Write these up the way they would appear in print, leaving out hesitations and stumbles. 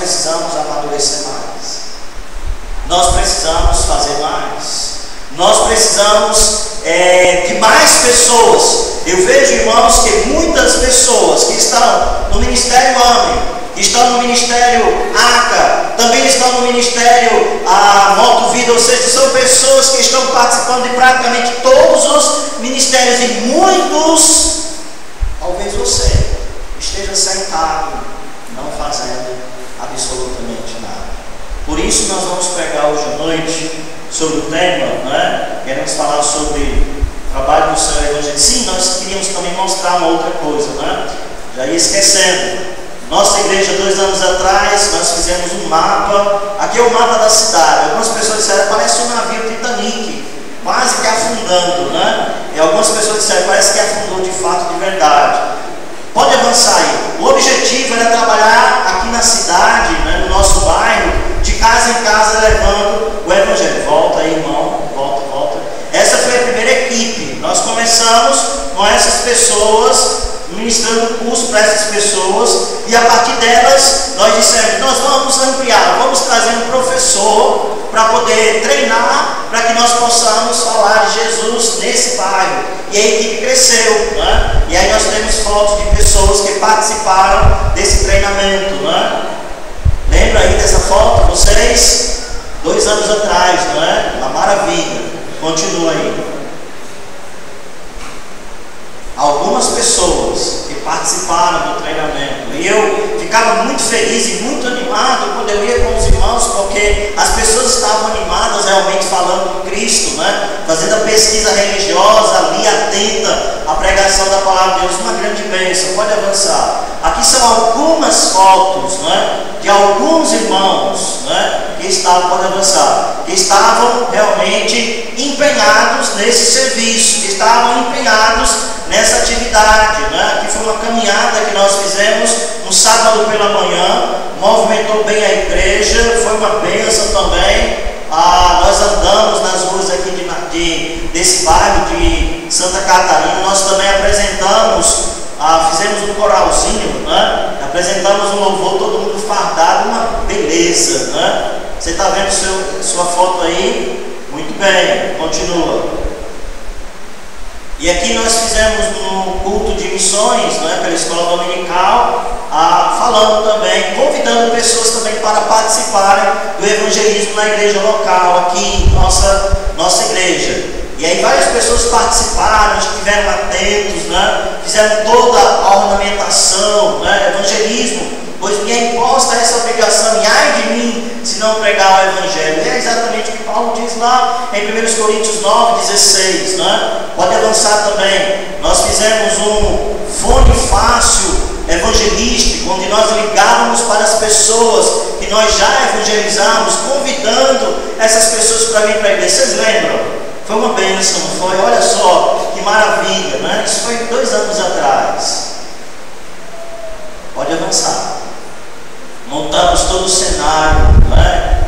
precisamos amadurecer mais. Nós precisamos fazer mais. Nós precisamos de mais pessoas. Eu vejo, irmãos, que muitas pessoas que estão no Ministério AME, que estão no Ministério ACA, também estão no Ministério Moto Vida, ou seja, são pessoas que estão participando de praticamente todos os ministérios, e muitos, talvez você, esteja sentado, não fazendo absolutamente nada. Por isso nós vamos pregar hoje à noite sobre o tema, né? Queremos falar sobre o trabalho do Senhor Evangelho. Sim, nós queríamos também mostrar uma outra coisa, né? Já ia esquecendo. Nossa igreja, 2 anos atrás, nós fizemos um mapa. Aqui é o mapa da cidade. Algumas pessoas disseram, parece um navio Titanic, quase que afundando, né? E algumas pessoas disseram, parece que afundou de fato, de verdade. Pode avançar aí. O objetivo era trabalhar aqui na cidade, né, no nosso bairro, de casa em casa, levando o Evangelho. Volta aí, irmão. Volta. Essa foi a primeira equipe. Nós começamos com essas pessoas, ministrando curso para essas pessoas, e a partir delas nós dissemos, nós vamos ampliar, vamos trazer um professor para poder treinar, para que nós possamos falar de Jesus nesse bairro. E a equipe cresceu, né? E aí nós temos fotos de pessoas que participaram desse treinamento, né? Lembra aí dessa foto? Vocês, 2 anos atrás, não é? Uma maravilha. Continua aí. Algumas pessoas que participaram do treinamento, e eu ficava muito feliz e muito animado quando eu ia com os irmãos, porque as pessoas estavam animadas realmente falando de Cristo, né? Fazendo a pesquisa religiosa ali, atenta à pregação da palavra de Deus. Uma grande bênção. Pode avançar. Aqui são algumas fotos, né, de alguns irmãos, né, que estavam, pode avançar, que estavam realmente empenhados nesse serviço, que estavam empenhados nessa atividade, né? Que foi uma caminhada que nós fizemos no sábado pela manhã, movimentou bem a igreja, foi uma bênção também. Nós andamos nas ruas aqui desse bairro de Santa Catarina. Nós também apresentamos, fizemos um coralzinho, né? Apresentamos um louvor, todo mundo fardado, uma beleza, né? Você está vendo sua foto aí? Muito bem, continua. E aqui nós fizemos no culto de missões, né, pela escola dominical, falando também, convidando pessoas também para participarem do evangelismo na igreja local, aqui, nossa igreja. E aí várias pessoas participaram, estiveram atentos, né, fizeram toda a ornamentação, né, evangelismo, pois me é imposta essa obrigação, e ai de mim se não pregar o Evangelho. E é exatamente o que Paulo diz lá em 1 Coríntios 9,16, né? Pode avançar também. Nós fizemos um fone fácil evangelístico, onde nós ligávamos para as pessoas que nós já evangelizamos, convidando essas pessoas para vir para a igreja. Vocês lembram? Foi uma bênção, não foi? Olha só que maravilha, né? Isso foi 2 anos atrás. Pode avançar. Montamos todo o cenário, né?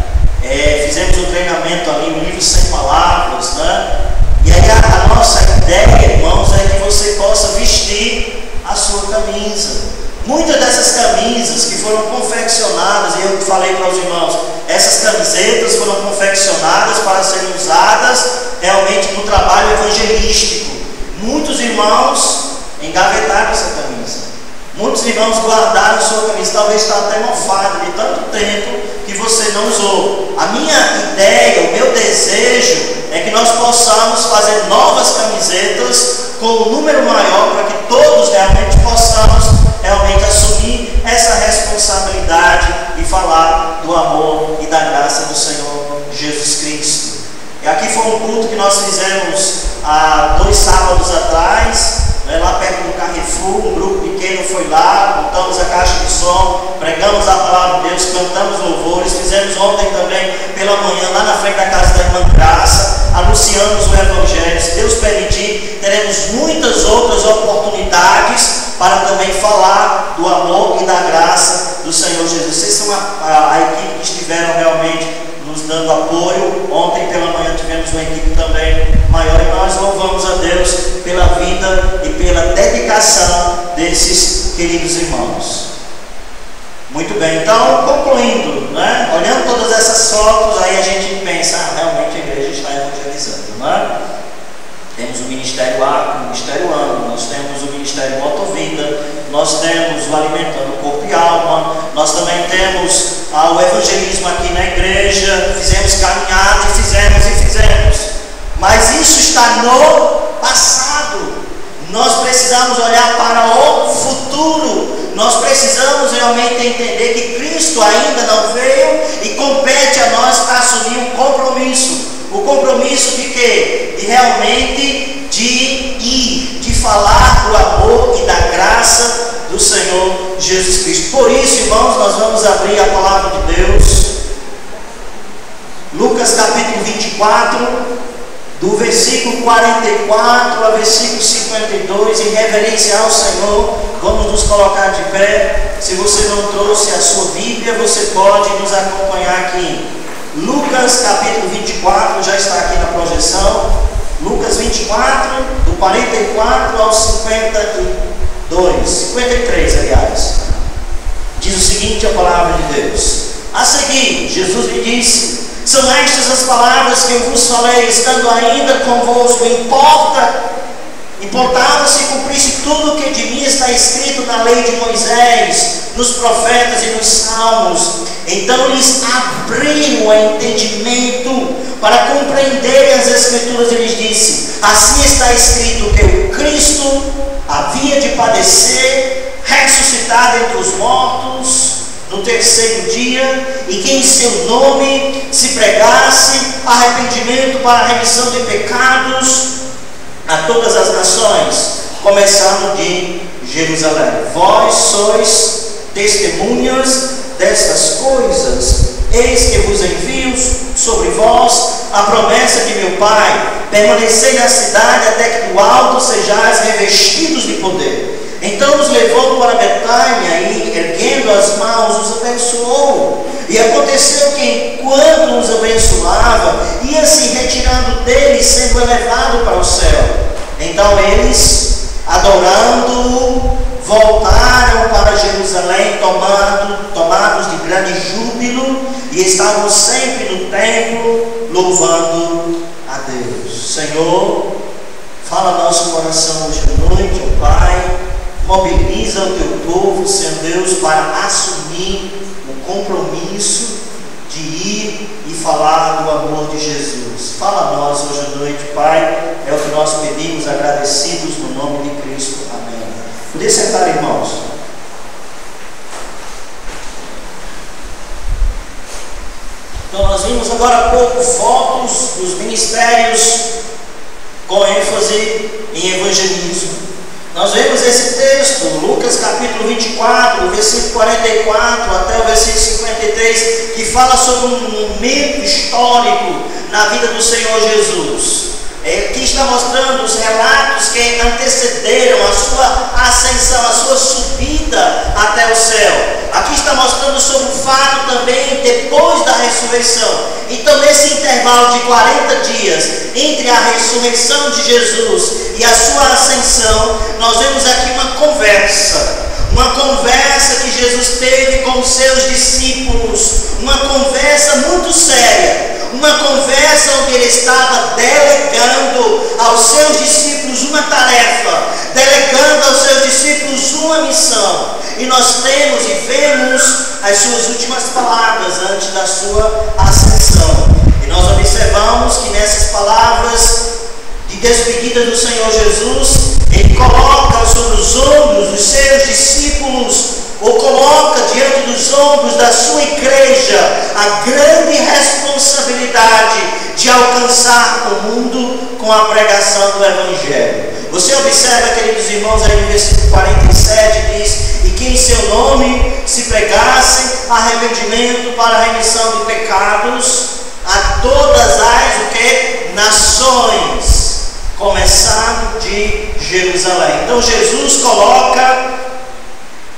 Fizemos um treinamento ali, um livro sem palavras, né? E aí a nossa ideia, irmãos, é que você possa vestir a sua camisa. Muitas dessas camisas que foram confeccionadas, e eu falei para os irmãos, essas camisetas foram confeccionadas para serem usadas realmente no trabalho evangelístico. Muitos irmãos engavetaram essa camisa. Muitos irmãos guardaram sua camisa, talvez está até mofada de tanto tempo que você não usou. A minha ideia, o meu desejo é que nós possamos fazer novas camisetas com um número maior, para que todos realmente possamos realmente assumir essa responsabilidade e falar do amor e da graça do Senhor Jesus Cristo. E aqui foi um culto que nós fizemos há 2 sábados atrás, lá perto do Carrefour. Um grupo pequeno foi lá, montamos a caixa de som, pregamos a palavra de Deus, cantamos louvores, fizemos ontem também pela manhã lá na frente da casa da irmã Graça, anunciamos o Evangelho. Se Deus permitir, teremos muitas outras oportunidades para também falar do amor e da graça do Senhor Jesus. Vocês são a equipe que estiveram realmente nos dando apoio. Ontem pela manhã tivemos uma equipe também maior, e nós louvamos a Deus pela vida e pela dedicação desses queridos irmãos. Muito bem, então concluindo, né? Olhando todas essas fotos, aí a gente pensa, realmente a igreja está evangelizando, né? Temos o Ministério A, o Ministério Ano, nós temos o Ministério Motovida, nós temos o Alimentando Corpo e Alma, nós também temos o evangelismo aqui na igreja, fizemos caminhada e fizemos. Mas isso está no passado. Nós precisamos olhar para o futuro. Nós precisamos realmente entender que Cristo ainda não veio e compete a nós assumir um compromisso. O compromisso de quê? De realmente de ir, de falar do amor e da graça do Senhor Jesus Cristo. Por isso, irmãos, nós vamos abrir a palavra de Deus. Lucas capítulo 24, do versículo 44 ao versículo 52, em reverência ao Senhor, vamos nos colocar de pé. Se você não trouxe a sua Bíblia, você pode nos acompanhar aqui. Lucas capítulo 24, já está aqui na projeção. Lucas 24, do 44 ao 53, aliás. Diz o seguinte a palavra de Deus: a seguir, Jesus lhe disse: são estas as palavras que eu vos falei, estando ainda convosco. Importava se cumprisse tudo o que de mim está escrito na lei de Moisés, nos profetas e nos salmos. Então lhes abriu o entendimento para compreenderem as Escrituras, e lhes disse: assim está escrito que o Cristo havia de padecer, ressuscitar entre os mortos no terceiro dia, e que em seu nome se pregasse arrependimento para a remissão de pecados a todas as nações, começando de Jerusalém. Vós sois testemunhas destas coisas. Eis que vos envio sobre vós a promessa de meu Pai. Permanecei na cidade até que do alto sejais revestidos de poder. Então os levou para Betânia e, erguendo as mãos, os abençoou. E aconteceu que, enquanto os abençoava, ia se retirando deles, sendo elevado para o céu. Então eles, adorando-o, voltaram para Jerusalém, tomados de grande júbilo, e estavam sempre no templo, louvando a Deus. Senhor, fala nosso coração hoje à noite, ó Pai. Mobiliza o teu povo, Senhor Deus, para assumir o compromisso de ir e falar do amor de Jesus. Fala a nós hoje à noite, Pai. É o que nós pedimos, agradecidos no nome de Cristo. Amém. Poder sentar, irmãos. Então nós vimos agora há pouco fotos dos ministérios com ênfase em evangelismo. Nós vemos esse texto, Lucas capítulo 24, versículo 44 até o versículo 53, que fala sobre um momento histórico na vida do Senhor Jesus. Aqui está mostrando os relatos que antecederam a sua ascensão, a sua subida até o céu. Aqui está mostrando sobre o fato também depois da ressurreição. Então, nesse intervalo de 40 dias entre a ressurreição de Jesus e a sua ascensão, nós vemos aqui uma conversa que Jesus teve com os seus discípulos, uma conversa muito séria, uma conversa onde ele estava delegando aos seus discípulos uma tarefa, delegando aos seus discípulos uma missão. E nós temos e vemos as suas últimas palavras antes da sua ascensão. E nós observamos que nessas palavras de despedida do Senhor Jesus, ele coloca sobre os ombros dos seus discípulos, ou coloca diante dos ombros da sua igreja, a grande responsabilidade de alcançar o mundo com a pregação do Evangelho. Você observa, queridos irmãos, aí no versículo 47 diz: e que em seu nome se pregasse arrependimento para a remissão de pecados a todas as nações, começando de Jerusalém. Então Jesus coloca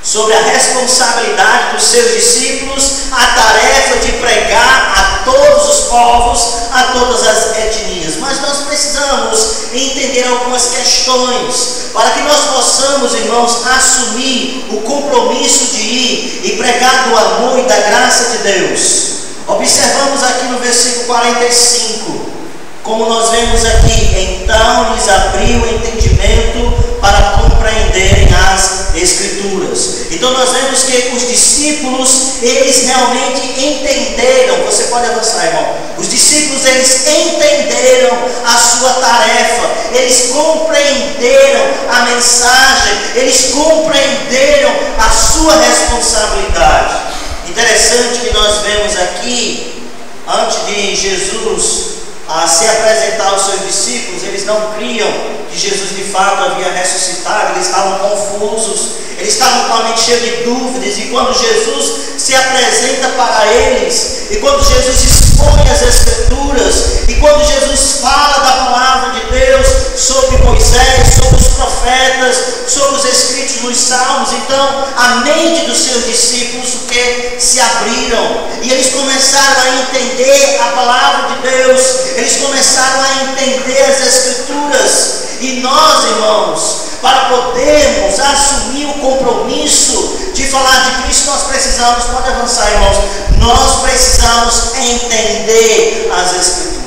sobre a responsabilidade dos seus discípulos a tarefa de pregar a todos os povos, a todas as etnias. Mas nós precisamos entender algumas questões, para que nós possamos, irmãos, assumir o compromisso de ir e pregar do amor e da graça de Deus. Observamos aqui no versículo 45, como nós vemos aqui: então lhes abriu o entendimento para compreenderem as Escrituras. Então nós vemos que os discípulos, eles realmente entenderam. Você pode avançar, irmão. Os discípulos, eles entenderam a sua tarefa, eles compreenderam a mensagem, eles compreenderam a sua responsabilidade. Interessante que nós vemos aqui, antes de Jesus se apresentar aos seus discípulos, eles não criam que Jesus de fato havia ressuscitado, eles estavam confusos, eles estavam com a mente cheia de dúvidas. E quando Jesus se apresenta para eles, e quando Jesus expõe as Escrituras, e quando Jesus fala da palavra de Deus sobre Moisés, sobre os profetas, sobre os escritos nos Salmos, então a mente dos seus discípulos se abriram, e eles começaram a entender a palavra de Deus, eles começaram a entender as Escrituras. E nós, irmãos, para podermos assumir o compromisso de falar de Cristo, nós precisamos, pode avançar, irmãos, nós precisamos entender as Escrituras.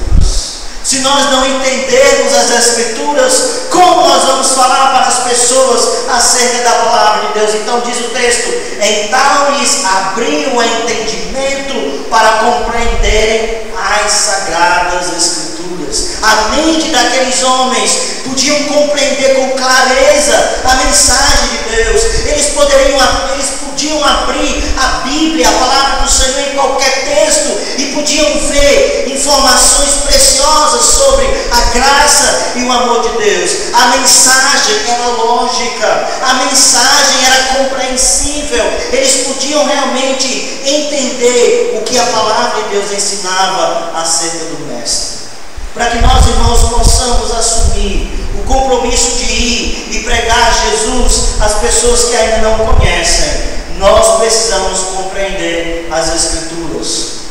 Se nós não entendermos as Escrituras, como nós vamos falar para as pessoas acerca da palavra de Deus? Então diz o texto: então lhes abriu o entendimento para compreenderem as sagradas Escrituras. A mente daqueles homens podiam compreender com clareza a mensagem de Deus. Eles podiam abrir a Bíblia, a palavra do Senhor, em qualquer texto, e podiam ver informações preciosas sobre a graça e o amor de Deus. A mensagem era lógica, a mensagem era compreensível. Eles podiam realmente entender o que a palavra de Deus ensinava acerca do Mestre. Para que nós, irmãos, possamos assumir o compromisso de ir e pregar Jesus às pessoas que ainda não conhecem, nós precisamos compreender as Escrituras.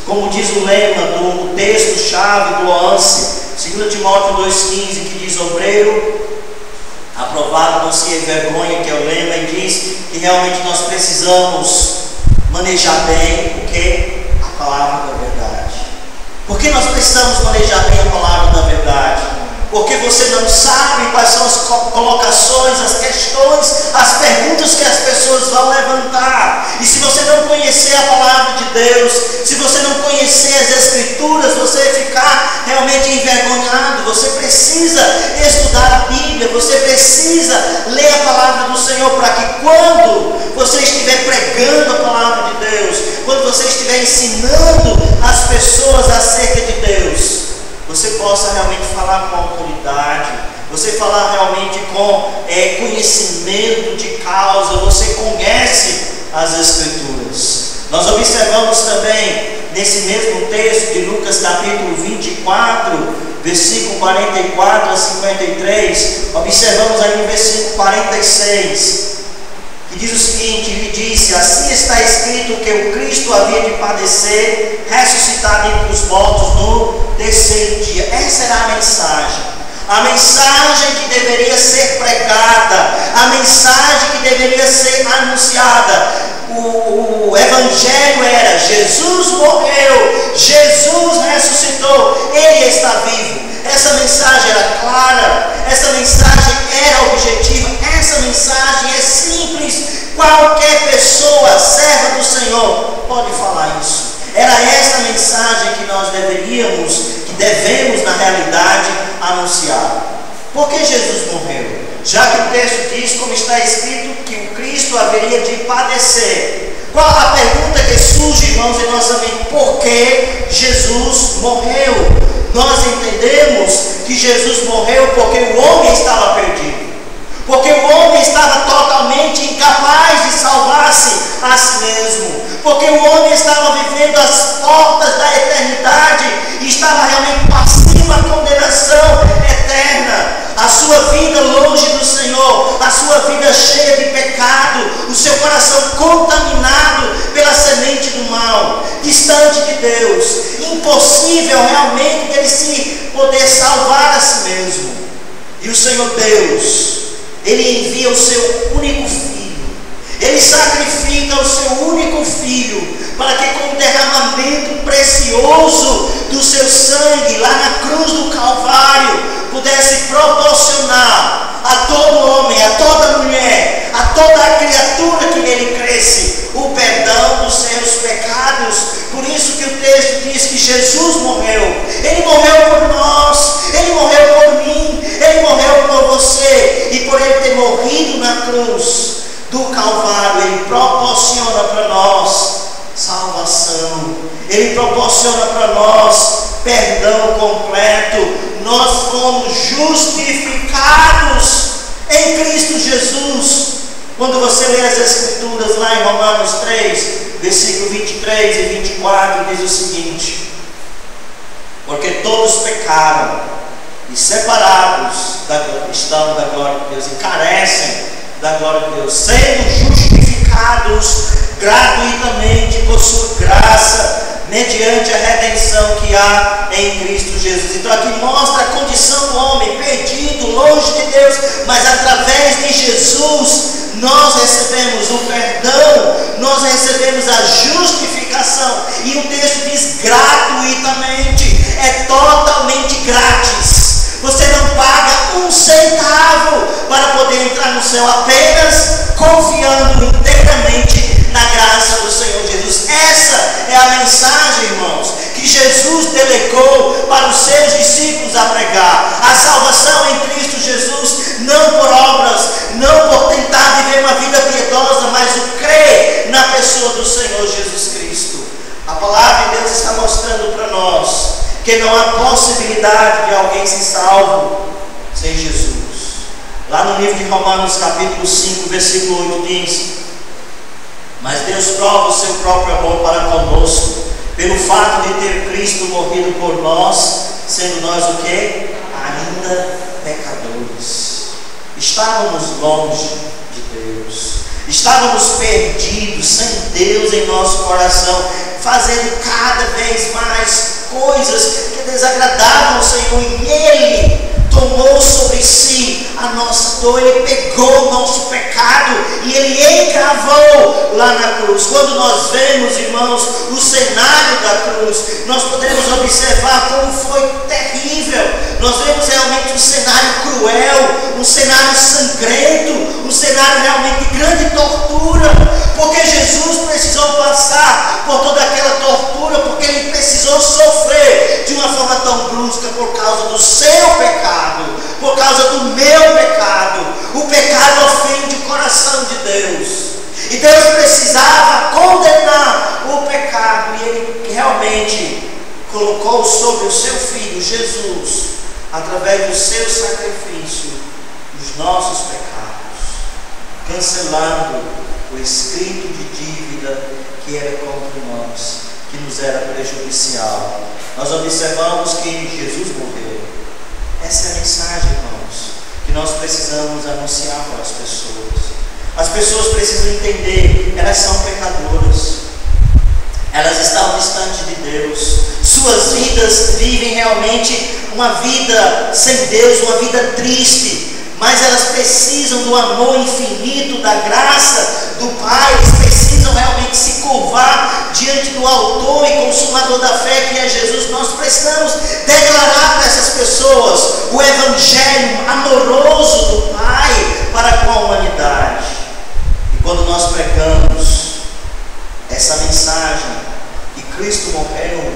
Como diz o lema do texto-chave do OANSE, 2 Timóteo 2,15, que diz: obreiro aprovado não se envergonha, que é o lema, e diz que realmente nós precisamos manejar bem o que? A palavra da verdade. Por que nós precisamos manejar bem a palavra da verdade? Porque você não sabe quais são as colocações, as questões, as perguntas que as pessoas vão levantar. E se você não conhecer a palavra de Deus, se você não conhecer as Escrituras, você vai ficar realmente envergonhado. Você precisa estudar a Bíblia, você precisa ler a palavra do Senhor, para que quando você estiver pregando a palavra de Deus, quando você estiver ensinando as pessoas acerca de Deus, você possa realmente falar com autoridade, você falar realmente com conhecimento de causa. Você conhece as Escrituras. Nós observamos também nesse mesmo texto de Lucas capítulo 24, versículo 44 a 53, observamos aí no versículo 46, que diz o seguinte: ele disse: assim está escrito que o Cristo havia de padecer, ressuscitar dentre os mortos no terceiro dia. Essa era a mensagem que deveria ser pregada, a mensagem que deveria ser anunciada. O Evangelho era: Jesus morreu, Jesus ressuscitou, Ele está vivo. Essa mensagem era clara, essa mensagem era objetiva, essa mensagem é simples. Qualquer pessoa, serva do Senhor, pode falar isso. Era essa mensagem que nós devemos na realidade anunciar. Por que Jesus morreu? Já que o texto diz, como está escrito, que o Cristo haveria de padecer. Qual a pergunta que surge, irmãos, em nossa mente? Por que Jesus morreu? Nós entendemos que Jesus morreu porque o homem estava perdido, porque o homem estava totalmente incapaz de salvar-se a si mesmo, porque o homem estava vivendo as portas da eternidade e estava realmente passivo à condenação eterna. A sua vida longe do Senhor, a sua vida cheia de pecado, o seu coração contaminado pela semente do mal, distante de Deus, impossível realmente ele se poder salvar a si mesmo. E o Senhor Deus, Ele envia o seu único filho. Ele sacrifica o seu único filho para que, com o derramamento precioso do seu sangue lá na cruz do Calvário, pudesse proporcionar a todo homem, a toda mulher, a toda a criatura que nele cresce, o perdão dos seus pecados. Por isso que o texto diz que Jesus morreu. Ele morreu por nós, ele morreu por mim, ele morreu por você. E por ele ter morrido na cruz do Calvário, ele proporciona para nós salvação. Ele proporciona para nós perdão completo. Nós fomos justificados em Cristo Jesus. Quando você lê as Escrituras lá em Romanos 3, versículo 23 e 24, diz o seguinte: porque todos pecaram e separados estão da glória de Deus, e carecem da glória de Deus, sendo justificados gratuitamente por sua graça, mediante a redenção que há em Cristo Jesus. Então aqui mostra a condição do homem perdido, longe de Deus, mas através de Jesus nós recebemos o perdão, nós recebemos a justificação. E o texto diz gratuitamente, é totalmente grátis. Você não paga um centavo para poder entrar no céu, apenas confiando inteiramente na graça do Senhor Jesus. Essa é a mensagem, irmãos, que Jesus delegou para os seus discípulos a pregar. A salvação em Cristo Jesus, não por obras, não por tentar viver uma vida piedosa, mas o crer na pessoa do Senhor Jesus Cristo. A palavra de Deus está mostrando para nós que não há possibilidade de alguém ser salvo sem Jesus. Lá no livro de Romanos capítulo 5, versículo 8 diz: mas Deus prova o seu próprio amor para conosco, pelo fato de ter Cristo morrido por nós, sendo nós o quê? Ainda pecadores. Estávamos longe de Deus, estávamos perdidos, sem Deus em nosso coração, fazendo cada vez mais coisas que desagradavam ao Senhor, e Ele tomou sobre si a nossa dor. Ele pegou o nosso pecado e Ele encravou lá na cruz. Quando nós vemos, irmãos, o cenário da cruz, nós podemos observar como foi terrível. Nós vemos realmente um cenário cruel, um cenário sangrento, um cenário realmente de grande tortura, porque Jesus precisou passar por toda aquela tortura, porque Ele precisou sofrer de uma forma tão brusca por causa do seu pecado, por causa do meu pecado. O pecado ofende o coração de Deus, e Deus precisava condenar o pecado, e Ele realmente colocou sobre o seu Filho Jesus, através do seu sacrifício, os nossos pecados, cancelando o escrito de dívida que era contra nós, que nos era prejudicial. Nós observamos que Jesus morreu. Essa é a mensagem, irmãos, que nós precisamos anunciar para as pessoas. As pessoas precisam entender, elas são pecadoras, elas estão distantes de Deus, suas vidas vivem realmente uma vida sem Deus, uma vida triste, mas elas precisam do amor infinito, da graça do Pai. Eles precisam realmente se curvar diante do autor e consumador da fé, que é Jesus. Nós precisamos declarar para essas pessoas o evangelho amoroso do Pai para com a humanidade. E quando nós pregamos essa mensagem que Cristo morreu,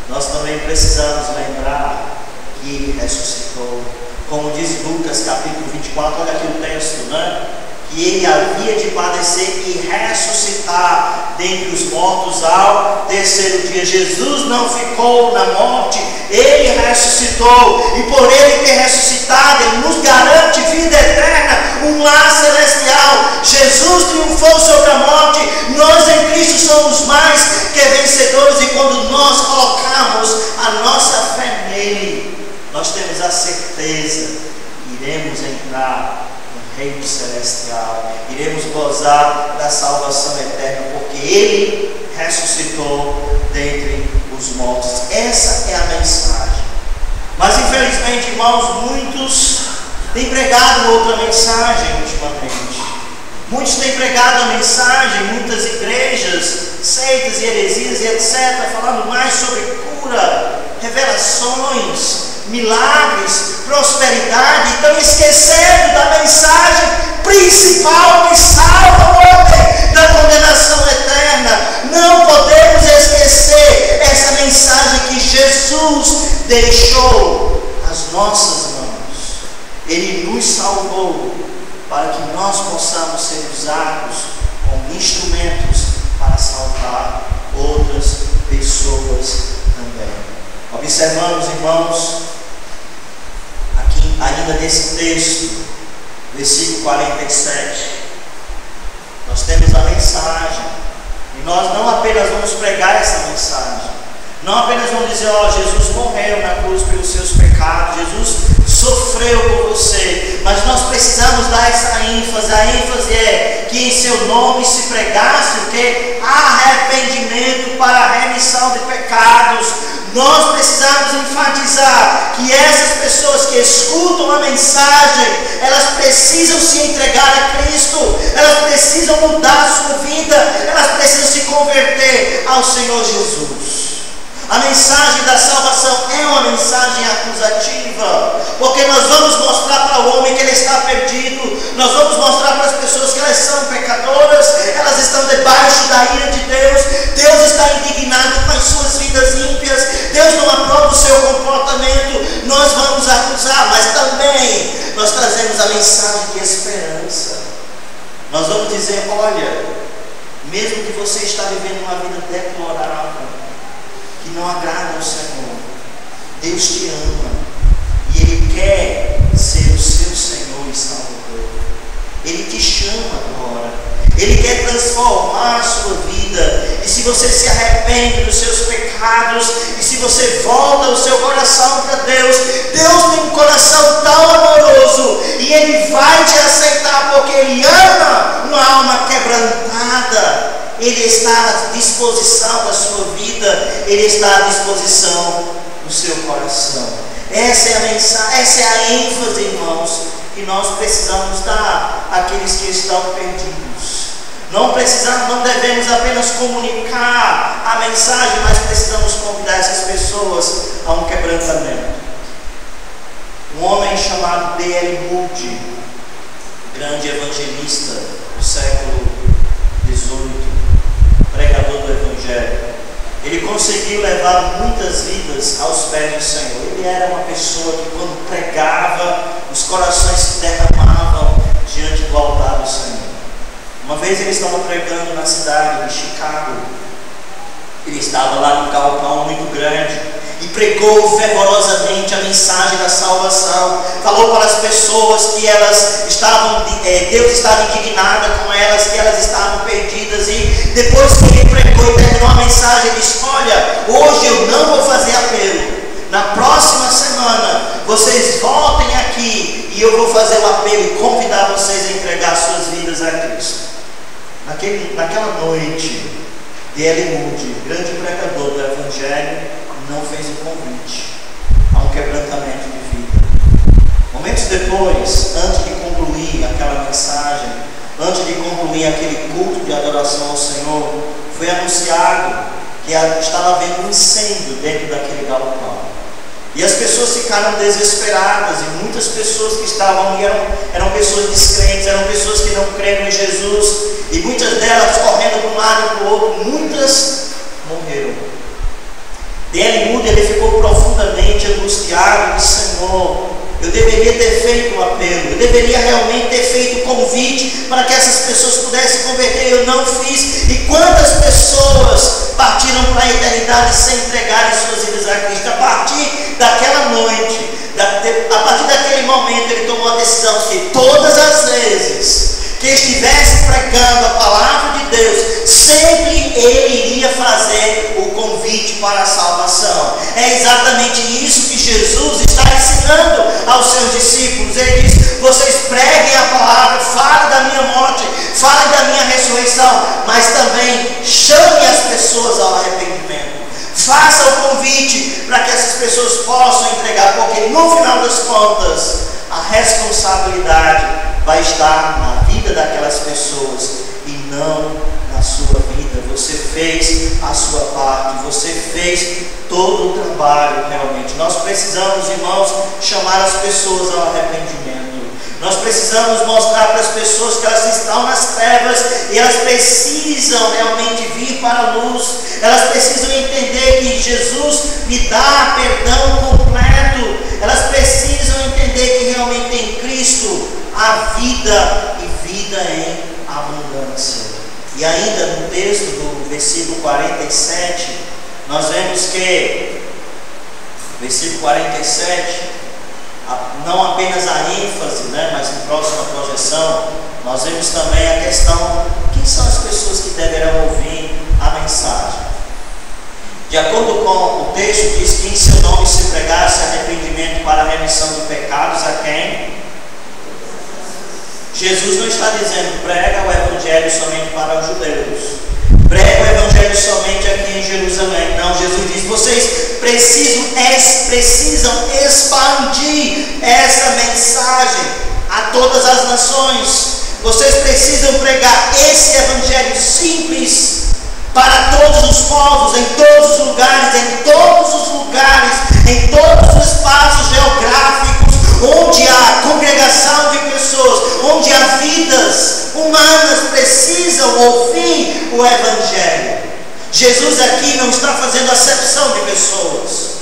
nós também precisamos lembrar que Ele ressuscitou. Como diz Lucas capítulo 24, olha aqui o texto, né? Que Ele havia de padecer e ressuscitar dentre os mortos ao terceiro dia. Jesus não ficou na morte, Ele ressuscitou, e por Ele ter ressuscitado, Ele nos garante vida eterna, um lar celestial. Jesus triunfou sobre a morte, nós em Cristo somos mais que vencedores, e quando nós colocamos a nossa fé nele, nós temos a certeza que iremos entrar no reino celestial, iremos gozar da salvação eterna, porque Ele ressuscitou dentre os mortos. Essa é a mensagem. Mas infelizmente, irmãos, muitos tem pregado outra mensagem ultimamente. Muitos têm pregado a mensagem, muitas igrejas, seitas e heresias e etc., falando mais sobre cura, revelações, milagres, prosperidade, estão esquecendo da mensagem principal que salva o homem da condenação eterna. Não podemos esquecer essa mensagem que Jesus deixou às nossas mãos. Ele nos salvou para que nós possamos ser usados como instrumentos para salvar outras pessoas também. Observamos, irmãos, aqui ainda nesse texto, versículo 47, nós temos a mensagem, e nós não apenas vamos pregar essa mensagem, não apenas vamos dizer, Jesus morreu na cruz pelos seus pecados, Jesus sofreu por você, mas nós precisamos dar essa ênfase. A ênfase é que em seu nome se pregasse o que? Arrependimento para a remissão de pecados. Nós precisamos enfatizar que essas pessoas que escutam a mensagem, elas precisam se entregar a Cristo, elas precisam mudar a sua vida, elas precisam se converter ao Senhor Jesus. A mensagem da salvação é uma mensagem acusativa, porque nós vamos mostrar para o homem que ele está perdido, nós vamos mostrar para as pessoas que elas são pecadoras, elas estão debaixo da ira de Deus, Deus está indignado com as suas vidas ímpias, Deus não aprova o seu comportamento. Nós vamos acusar, mas também nós trazemos a mensagem de esperança. Nós vamos dizer, olha, mesmo que você está vivendo uma vida deplorável, que não agrada ao Senhor, Deus te ama e Ele quer ser o seu Senhor e Salvador. Ele te chama agora, Ele quer transformar a sua vida. E se você se arrepende dos seus pecados, e se você volta o seu coração para Deus, Deus tem um coração tão amoroso, e Ele vai te aceitar, porque Ele ama uma alma quebrantada. Ele está à disposição da sua vida, Ele está à disposição do seu coração. Essa é a mensagem, essa é a ênfase, irmãos, que nós precisamos dar àqueles que estão perdidos. Não devemos apenas comunicar a mensagem, mas precisamos convidar essas pessoas a um quebrantamento. Um homem chamado D.L. Moody, grande evangelista do século XVIII, pregador do Evangelho, ele conseguiu levar muitas vidas aos pés do Senhor. Ele era uma pessoa que, quando pregava, os corações se derramavam diante do altar do Senhor. Uma vez ele estava pregando na cidade de Chicago. Ele estava lá num galpão muito grande e pregou fervorosamente a mensagem da salvação. Falou para as pessoas que elas estavam, Deus estava indignado com elas, que elas estavam perdidas. E depois que ele pregou e terminou a mensagem, ele disse: olha, hoje eu não vou fazer apelo. Na próxima semana vocês voltem aqui e eu vou fazer o apelo e convidar vocês a entregar suas vidas a Cristo. Naquela noite, D.L. Moody, grande pregador do Evangelho, não fez o convite a um quebrantamento de vida. Momentos depois, antes de concluir aquela mensagem, antes de concluir aquele culto de adoração ao Senhor, foi anunciado que estava havendo um incêndio dentro daquele galpão. E as pessoas ficaram desesperadas, e muitas pessoas que estavam ali eram pessoas descrentes, eram pessoas que não creram em Jesus, e muitas delas correndo para um lado e para o outro, muitas morreram. D.L. Moody, ele ficou profundamente angustiado, e disse: Senhor, eu deveria ter feito o apelo, eu deveria realmente ter feito o convite para que essas pessoas pudessem converter, eu não fiz. E quantas pessoas partiram para a eternidade sem entregarem suas vidas a Cristo? A partir daquela noite, a partir daquele momento, ele tomou a decisão que todas as vezes que estivesse pregando a palavra de Deus, sempre ele iria fazer o convite para a salvação. É exatamente isso que Jesus está ensinando aos seus discípulos. Ele diz: vocês preguem a palavra, falem da minha morte, falem da minha ressurreição, mas também chamem as pessoas ao arrependimento. Faça o convite para que essas pessoas possam entregar, porque no final das contas, a responsabilidade vai estar na vida daquelas pessoas e não na sua vida. Você fez a sua parte, você fez todo o trabalho realmente. Nós precisamos, irmãos, chamar as pessoas ao arrependimento. Nós precisamos mostrar para as pessoas que elas estão nas trevas e elas precisam realmente vir para a luz. Elas precisam entender que Jesus me dá perdão completo. Elas precisam entender que realmente em Cristo há vida e vida em abundância. E ainda no texto do versículo 47, nós vemos que, versículo 47, não apenas a ênfase, mas em próxima projeção, nós vemos também a questão: quem são as pessoas que deverão ouvir a mensagem? De acordo com o texto, diz que em seu nome se pregasse arrependimento para a remissão de pecados a quem? Jesus não está dizendo prega o evangelho somente para os judeus, prega o evangelho somente aqui em Jerusalém. Não, Jesus diz: vocês precisam expandir essa mensagem a todas as nações. Vocês precisam pregar esse evangelho simples para todos os povos, em todos os lugares, em todos os espaços geográficos onde há congregação de pessoas, onde há vidas humanas, precisam ouvir o evangelho. Jesus aqui não está fazendo acepção de pessoas.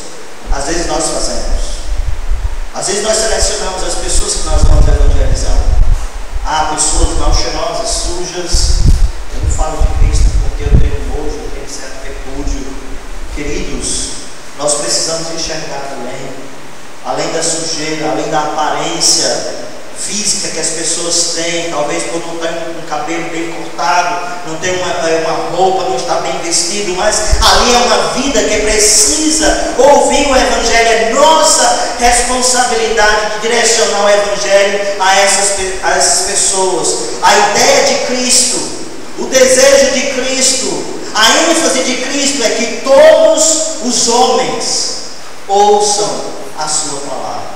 Às vezes nós fazemos. Às vezes nós selecionamos as pessoas que nós vamos evangelizar. Há pessoas mal cheirosas, sujas. Eu não falo de Cristo porque eu tenho nojo, eu tenho certo repúdio. Queridos, nós precisamos enxergar também, além da sujeira, além da aparência física que as pessoas têm, talvez por não ter um cabelo bem cortado, não ter uma roupa, não estar bem vestido, mas ali é uma vida que precisa ouvir o evangelho. É nossa responsabilidade de direcionar o evangelho a essas pessoas. A ideia de Cristo, o desejo de Cristo, a ênfase de Cristo é que todos os homens ouçam a sua palavra.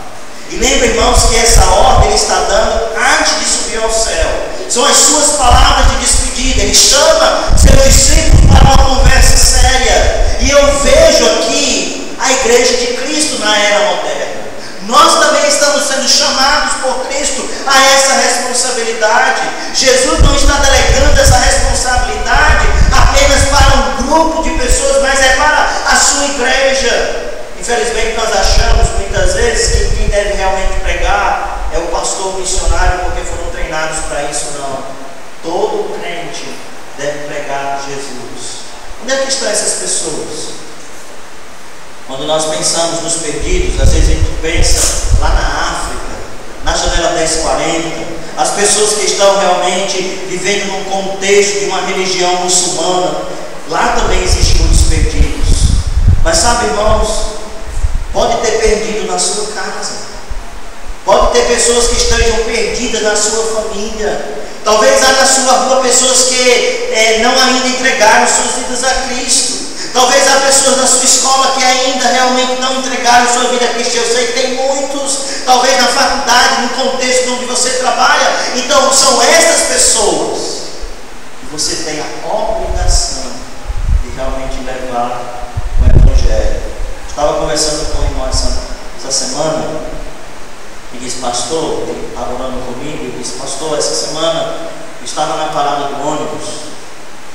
E lembra, irmãos, que essa ordem ele está dando antes de subir ao céu. São as suas palavras de despedida. Ele chama seus discípulos para uma conversa séria. E eu vejo aqui a igreja de Cristo na era moderna. Nós também estamos sendo chamados por Cristo a essa responsabilidade. Jesus não está delegando essa responsabilidade apenas para um grupo de pessoas, mas é para a sua igreja. Infelizmente nós achamos muitas vezes que quem deve realmente pregar é o pastor missionário, porque foram treinados para isso. Não. Todo crente deve pregar Jesus. Onde é que estão essas pessoas? Quando nós pensamos nos perdidos, às vezes a gente pensa lá na África, na janela 1040, as pessoas que estão realmente vivendo num contexto de uma religião muçulmana. Lá também existem muitos perdidos. Mas sabe, irmãos, pode ter perdido na sua casa, pode ter pessoas que estejam perdidas na sua família. Talvez há na sua rua pessoas que não ainda entregaram suas vidas a Cristo. Talvez há pessoas na sua escola que ainda realmente não entregaram sua vida a Cristo. Eu sei que tem muitos, talvez na faculdade, no contexto onde você trabalha. Então são essas pessoas que você tem a obrigação de realmente levar o evangelho. Estava conversando com o irmão essa semana e disse: pastor, ele estava orando comigo e disse: pastor, essa semana eu estava na parada do ônibus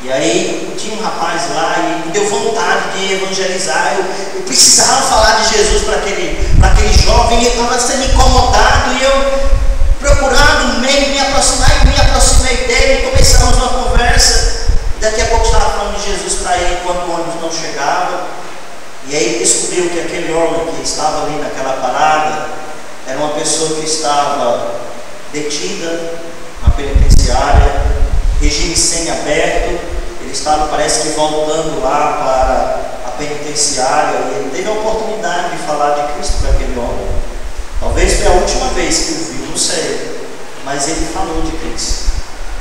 e aí tinha um rapaz lá e me deu vontade de evangelizar. Eu precisava falar de Jesus para aquele jovem, e eu estava sendo incomodado e eu procurando um meio me aproximei dele e começamos uma conversa. Daqui a pouco estava falando de Jesus para ele enquanto o ônibus não chegava. E aí descobriu que aquele homem que estava ali naquela parada era uma pessoa que estava detida na penitenciária, regime semiaberto. Ele estava, parece que, voltando lá para a penitenciária, e ele teve a oportunidade de falar de Cristo para aquele homem. Talvez foi a última vez que o viu, não sei, mas ele falou de Cristo.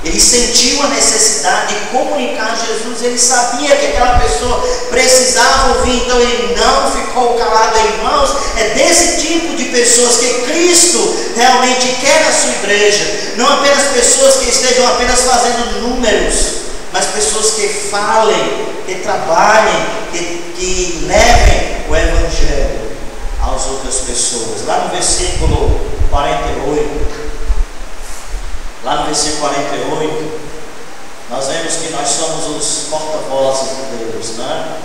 Ele sentiu a necessidade de comunicar Jesus. Ele sabia que aquela pessoa precisava ouvir, então ele não ficou calado. Irmãos, é desse tipo de pessoa pessoas que Cristo realmente quer na sua igreja. Não apenas pessoas que estejam apenas fazendo números, mas pessoas que falem, que trabalhem, que levem o Evangelho às outras pessoas. Lá no versículo 48, nós vemos que nós somos os porta-vozes de Deus, né?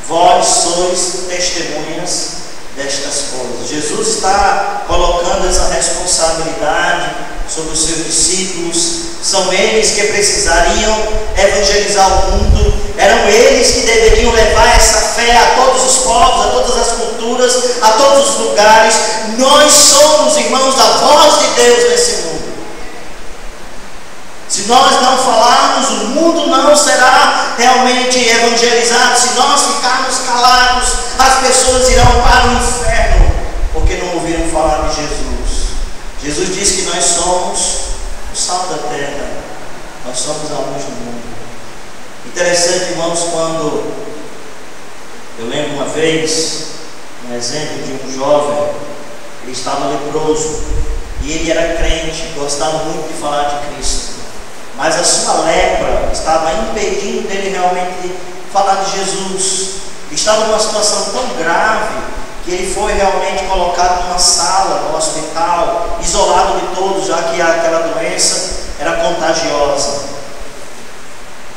Vós sois testemunhas destas coisas. Jesus está colocando essa responsabilidade sobre os seus discípulos. São eles que precisariam evangelizar o mundo. Eram eles que deveriam levar essa fé a todos os povos, a todas as culturas, a todos os lugares. Nós somos, irmãos, a voz de Deus nesse mundo. Se nós não falarmos, o mundo não será realmente evangelizado. Se nós ficarmos calados, as pessoas irão para o inferno, porque não ouviram falar de Jesus. Jesus disse que nós somos o sal da terra, nós somos a luz do mundo. Interessante, irmãos, quando eu lembro uma vez, um exemplo de um jovem, ele estava leproso, e ele era crente, gostava muito de falar de Cristo. Mas a sua lepra estava impedindo dele realmente falar de Jesus. Ele estava numa situação tão grave que ele foi realmente colocado numa sala no hospital, isolado de todos, já que aquela doença era contagiosa.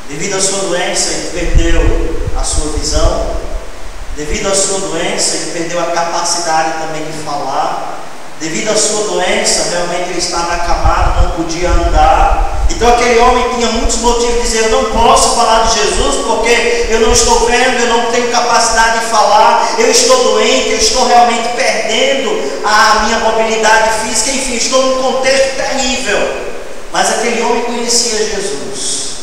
Devido à sua doença, ele perdeu a sua visão. Devido à sua doença, ele perdeu a capacidade também de falar. Devido à sua doença, realmente ele estava acamado, não podia andar. Então aquele homem tinha muitos motivos de dizer: eu não posso falar de Jesus porque eu não estou vendo, eu não tenho capacidade de falar, eu estou doente, eu estou realmente perdendo a minha mobilidade física, enfim, estou num contexto terrível. Mas aquele homem conhecia Jesus,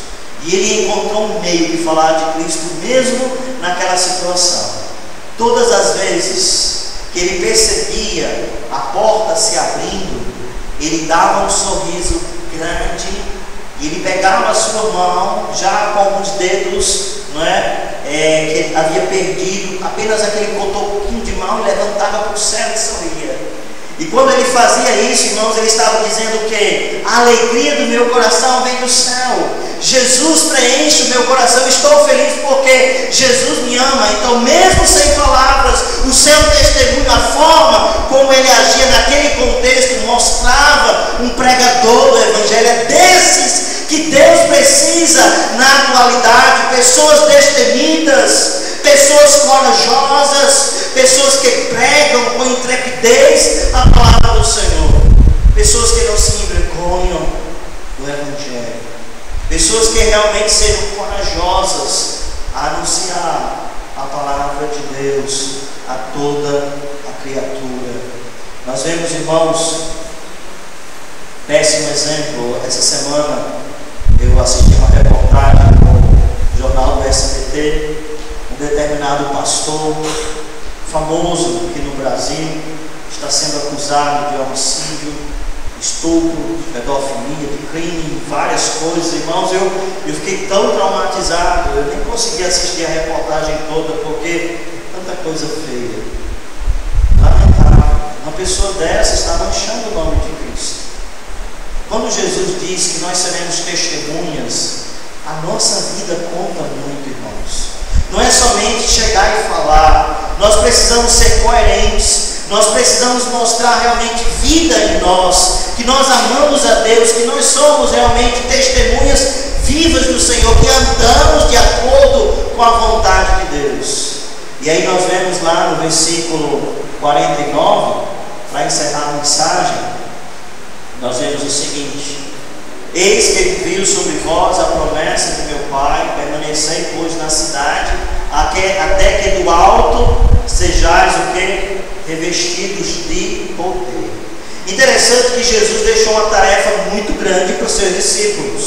e ele encontrou um meio de falar de Cristo mesmo naquela situação. Todas as vezes que ele percebia a porta se abrindo, ele dava um sorriso grande, e ele pegava a sua mão, já com alguns dedos, não é, que havia perdido, apenas aquele cotoquinho de mão, e levantava para o céu e sorria. E quando ele fazia isso, irmãos, ele estava dizendo que a alegria do meu coração vem do céu. Jesus preenche o meu coração, estou feliz porque Jesus me ama. Então, mesmo sem palavras, o seu testemunho, a forma como ele agia naquele contexto, mostrava um pregador do Evangelho. É desses que Deus precisa na atualidade, pessoas destemidas, pessoas corajosas, pessoas que pregam com intrepidez a palavra do Senhor, pessoas que não se envergonham do Evangelho, pessoas que realmente sejam corajosas a anunciar a palavra de Deus a toda a criatura. Nós vemos, irmãos, péssimo exemplo. Essa semana eu assisti uma reportagem no jornal do SBT. Um determinado pastor famoso aqui no Brasil está sendo acusado de homicídio, estupro, pedofilia, de crime, várias coisas. Irmãos, eu fiquei tão traumatizado, eu nem consegui assistir a reportagem toda, porque tanta coisa feia, lamentável. Uma pessoa dessa está manchando o nome de Cristo. Quando Jesus diz que nós seremos testemunhas, a nossa vida conta muito, irmãos. Não é somente chegar e falar, nós precisamos ser coerentes, nós precisamos mostrar realmente vida em nós, que nós amamos a Deus, que nós somos realmente testemunhas vivas do Senhor, que andamos de acordo com a vontade de Deus. E aí nós vemos lá no versículo 49, para encerrar a mensagem, nós vemos o seguinte: eis que envio sobre vós a promessa de meu Pai, permanecei, pois, na cidade, até que do alto sejais o que? Revestidos de poder. Interessante que Jesus deixou uma tarefa muito grande para os seus discípulos.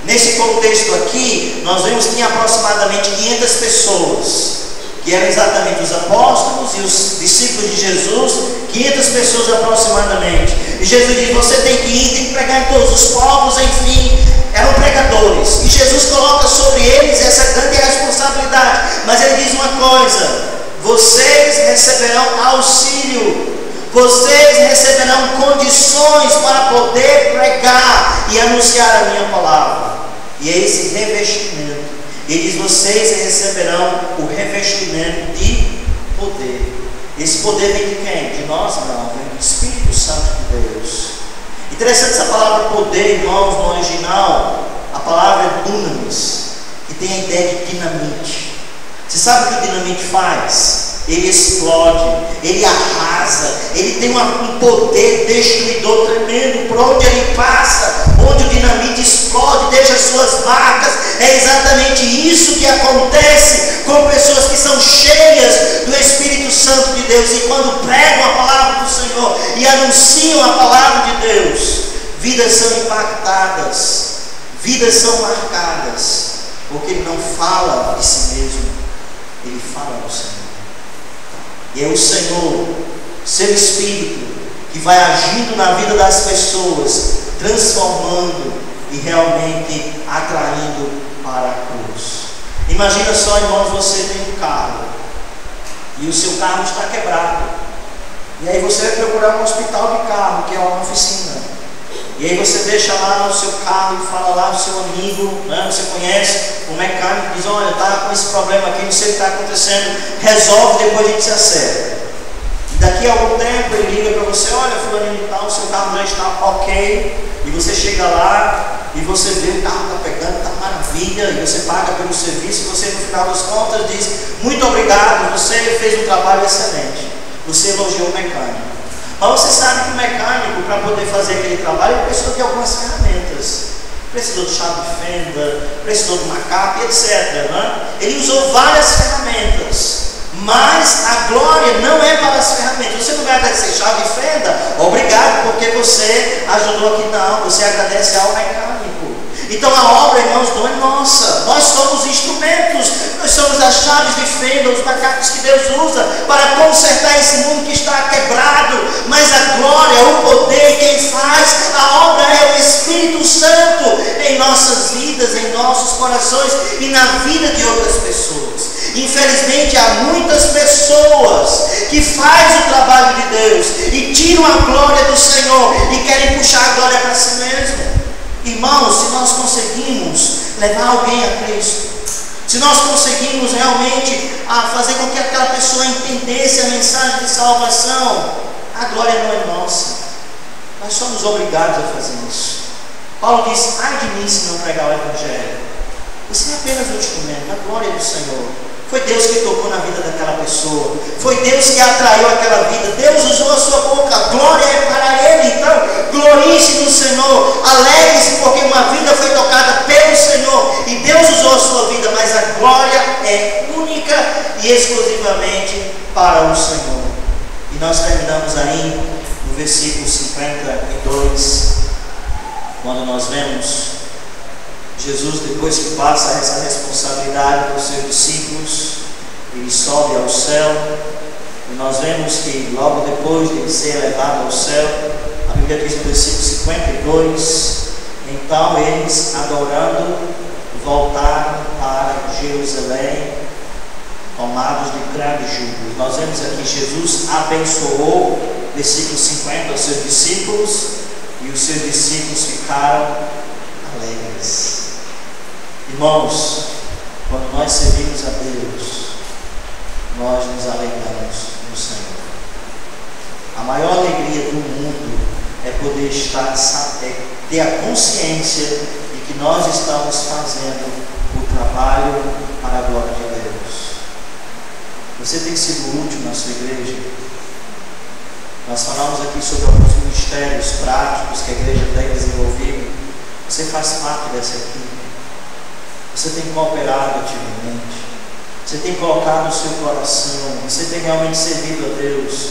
Nesse contexto aqui, nós vemos que tinha aproximadamente 500 pessoas, que eram exatamente os apóstolos e os discípulos de Jesus, 500 pessoas aproximadamente. E Jesus diz: você tem que ir, tem que pregar em todos os povos, enfim, eram pregadores. E Jesus coloca sobre eles essa grande responsabilidade. Mas ele diz uma coisa: vocês receberão auxílio, Vocês receberão condições para poder pregar e anunciar a minha palavra. E é esse revestimento. Ele diz: vocês receberão o revestimento de poder. Esse poder vem de quem? De nós? Não, vem do Espírito Santo de Deus. Interessante essa palavra poder, irmãos, no original, a palavra é dunamis, que tem a ideia de dinamite. Você sabe o que o dinamite faz? Ele explode, ele arrasa, ele tem um poder destruidor tremendo. Por onde ele passa, onde o dinamite explode, deixa suas marcas. É exatamente isso que acontece com pessoas que são cheias do Espírito Santo de Deus, e quando pregam a palavra do Senhor e anunciam a palavra de Deus, vidas são impactadas, vidas são marcadas, porque ele não fala de si mesmo, ele fala do Senhor. E é o Senhor, seu Espírito, que vai agindo na vida das pessoas, transformando e realmente atraindo para a cruz. Imagina só, irmãos, você tem um carro e o seu carro está quebrado, e aí você vai procurar um hospital de carro, que é uma oficina, e aí você deixa lá no seu carro e fala lá no seu amigo, né? Você conhece o mecânico, diz: olha, está com esse problema aqui, não sei o que está acontecendo, resolve, depois a gente se acerta. E daqui a algum tempo ele liga para você: olha, fulaninho e tal, o seu carro já está ok. E você chega lá e você vê o carro está pegando, está maravilha, e você paga pelo serviço, e você no final das contas diz: muito obrigado, você fez um trabalho excelente. Você elogiou o mecânico. Mas você sabe que o mecânico, para poder fazer aquele trabalho, ele precisou de algumas ferramentas. Precisou de chave de fenda, precisou de uma capa, etc. Né? Ele usou várias ferramentas, mas a glória não é para as ferramentas. Você não vai agradecer chave de fenda, obrigado porque você ajudou aqui, não. Você agradece ao mecânico. Então a obra, irmãos, não é nossa. Nós somos instrumentos, nós somos as chaves de fenda, os macacos que Deus usa para consertar esse mundo que está quebrado. Mas a glória, o poder, quem faz a obra é o Espírito Santo em nossas vidas, em nossos corações e na vida de outras pessoas. Infelizmente há muitas pessoas que fazem o trabalho de Deus e tiram a glória do Senhor e querem puxar a glória para si mesmo. Irmãos, se nós conseguimos levar alguém a Cristo, se nós conseguimos realmente fazer com que aquela pessoa entendesse a mensagem de salvação, a glória não é nossa. Nós somos obrigados a fazer isso. Paulo diz: ai de mim se não pregar o Evangelho. Você é apenas um instrumento, a glória do Senhor. Foi Deus que tocou na vida daquela pessoa, foi Deus que atraiu aquela vida, Deus usou a sua boca, a glória é para Ele. Então glorie-se no Senhor, alegre-se porque uma vida foi tocada pelo Senhor e Deus usou a sua vida, mas a glória é única e exclusivamente para o Senhor. E nós terminamos aí no versículo 52, quando nós vemos Jesus, depois que passa essa responsabilidade para os seus discípulos, ele sobe ao céu, e nós vemos que logo depois de ele ser elevado ao céu, a Bíblia diz no versículo 52, então eles, adorando, voltaram para Jerusalém, tomados de grande júbilo. Nós vemos aqui Jesus abençoou, versículo 50, os seus discípulos, e os seus discípulos ficaram alegres. Irmãos, quando nós servimos a Deus, nós nos alegramos no Senhor. A maior alegria do mundo é poder ter a consciência de que nós estamos fazendo o trabalho para a glória de Deus. Você tem sido útil na sua igreja? Nós falamos aqui sobre alguns ministérios práticos que a igreja tem desenvolvido. Você faz parte dessa equipe. Você tem cooperado ativamente. Você tem colocado o seu coração. Você tem realmente servido a Deus.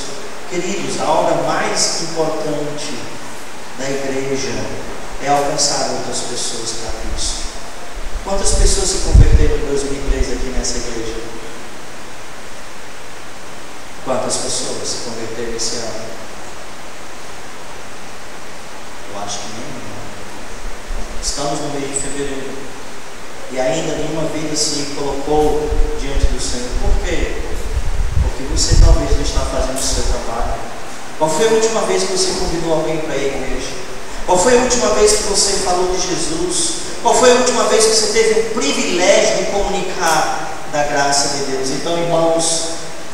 Queridos, a obra mais importante da igreja é alcançar outras pessoas para Cristo. Quantas pessoas se converteram em 2003 aqui nessa igreja? Quantas pessoas se converteram esse ano? Eu acho que nenhuma. Estamos no mês de fevereiro e ainda nenhuma vida se colocou diante do Senhor. Por quê? Porque você talvez não está fazendo o seu trabalho. Qual foi a última vez que você convidou alguém para a igreja? Qual foi a última vez que você falou de Jesus? Qual foi a última vez que você teve o privilégio de comunicar da graça de Deus? Então, irmãos,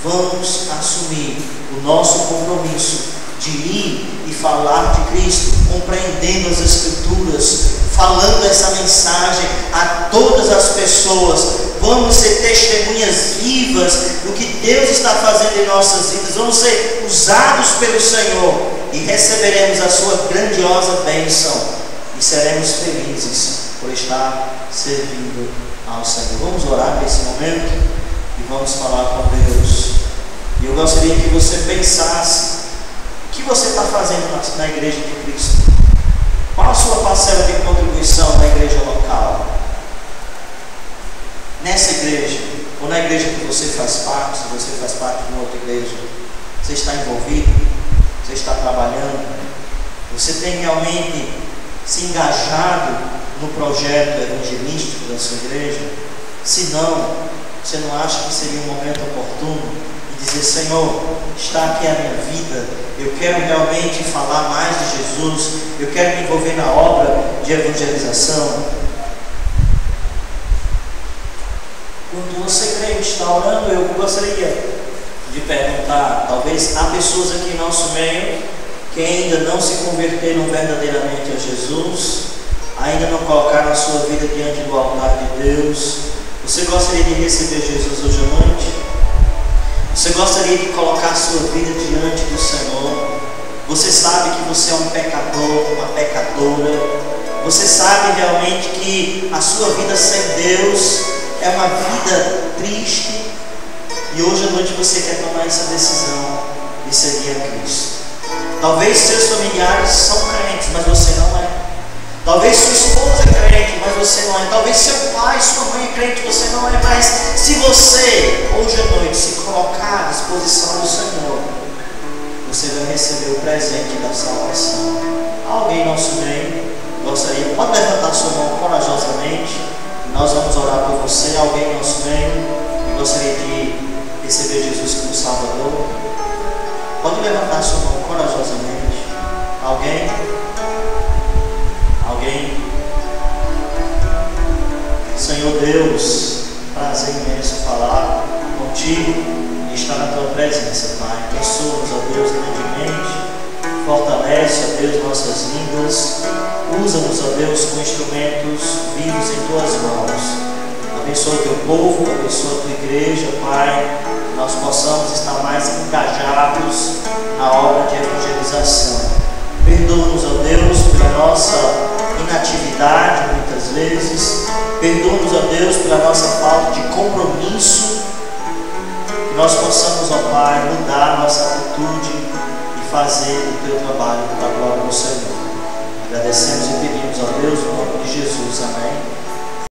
vamos assumir o nosso compromisso de ir e falar de Cristo, compreendendo as Escrituras, falando essa mensagem a todas as pessoas. Vamos ser testemunhas vivas do que Deus está fazendo em nossas vidas. Vamos ser usados pelo Senhor e receberemos a sua grandiosa bênção e seremos felizes por estar servindo ao Senhor. Vamos orar nesse momento e vamos falar com Deus. E eu gostaria que você pensasse: o que você está fazendo na igreja de Cristo? Qual a sua parcela de contribuição na igreja local? Nessa igreja, ou na igreja que você faz parte, se você faz parte de uma outra igreja, você está envolvido? Você está trabalhando? Você tem realmente se engajado no projeto evangelístico da sua igreja? Se não, você não acha que seria um momento oportuno de dizer: Senhor, está aqui a minha vida, eu quero realmente falar mais de Jesus, eu quero me envolver na obra de evangelização? Quando você, crente, está orando, eu gostaria de perguntar: talvez há pessoas aqui em nosso meio que ainda não se converteram verdadeiramente a Jesus, ainda não colocaram a sua vida diante do altar de Deus. Você gostaria de receber Jesus hoje à noite? Você gostaria de colocar a sua vida diante do Senhor? Você sabe que você é um pecador, uma pecadora. Você sabe realmente que a sua vida sem Deus é uma vida triste. E hoje à noite você quer tomar essa decisão de seguir a Cristo. Talvez seus familiares são crentes, mas você não é. Talvez sua esposa é crente, mas você não é. Talvez seu pai, sua mãe é crente, você não é. Mas se você, hoje à noite, se colocar à disposição do Senhor, você vai receber o presente da salvação. Alguém no nosso meio gostaria? Pode levantar sua mão corajosamente. Nós vamos orar por você. Alguém no nosso meio que gostaria de receber Jesus como Salvador? Pode levantar sua mão corajosamente. Alguém? Alguém? Senhor Deus, prazer imenso falar contigo e estar na tua presença, Pai. Abençoa-nos, ó Deus, grandemente. Fortalece, ó Deus, nossas vidas. Usa-nos, ó Deus, com instrumentos vivos em tuas mãos. Abençoa o teu povo, abençoa a tua igreja, Pai. Que nós possamos estar mais engajados na obra de evangelização. Perdoa-nos, ó Deus, pela nossa inatividade muitas vezes. Perdoa-nos, ó Deus, pela nossa falta de compromisso. Que nós possamos, ó Pai, mudar nossa atitude e fazer o teu trabalho para a glória do Senhor. Agradecemos